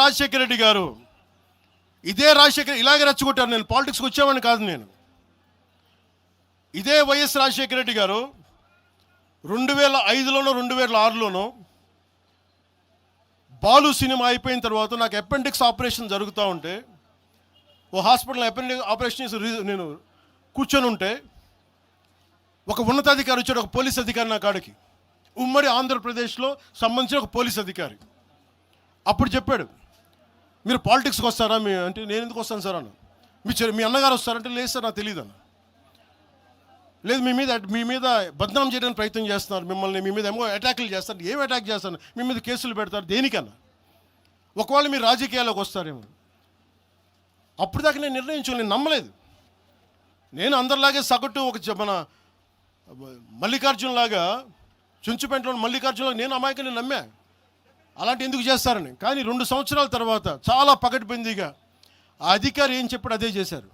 రాజశేఖర రెడ్డి గారు, ఇదే రాజశేఖర్ ఇలాగే రెచ్చగొట్టారు. నేను పాలిటిక్స్కి వచ్చేవాడిని కాదు. నేను ఇదే వైఎస్ రాజశేఖర రెడ్డి గారు 2005లోనో 2006లోనో బాలు సినిమా అయిపోయిన తర్వాత నాకు అపెండిక్స్ ఆపరేషన్ జరుగుతూ ఉంటే ఓ హాస్పిటల్ అపెండిక్స్ ఆపరేషన్ చేసి నేను కూర్చొని ఉంటే ఒక ఉన్నతాధికారి వచ్చాడు, ఒక పోలీస్ అధికారి నా కాడికి, ఉమ్మడి ఆంధ్రప్రదేశ్లో సంబంధించిన ఒక పోలీస్ అధికారి. అప్పుడు చెప్పాడు, మీరు పాలిటిక్స్కి వస్తారా అంటే నేను ఎందుకు వస్తాను సార్ అన్న. మీ అన్నగారు వస్తారంటే లేదు సార్ నాకు తెలియదు అన్న. లేదు మీ మీద బద్నాం చేయడానికి ప్రయత్నం చేస్తున్నారు, మిమ్మల్ని మీ మీద ఏమో అటాక్లు చేస్తారు. ఏం అటాక్ చేస్తాను, మీ మీద కేసులు పెడతారు, దేనికన్నా? ఒకవేళ మీరు రాజకీయాల్లోకి వస్తారేమో. అప్పుడు దాకా నేను నిర్ణయించుకోలేదు, నేను నమ్మలేదు. నేను అందరిలాగే సగటు మన మల్లికార్జున్ లాగా, చుంచుపెంటలో మల్లికార్జునలాగా నేను అమాయకుని నమ్మా అలాంటి ఎందుకు చేస్తారని. కానీ 2 సంవత్సరాల తర్వాత చాలా పకడ్బందీగా ఆ అధికారి ఏం చెప్పాడు అదే చేశారు.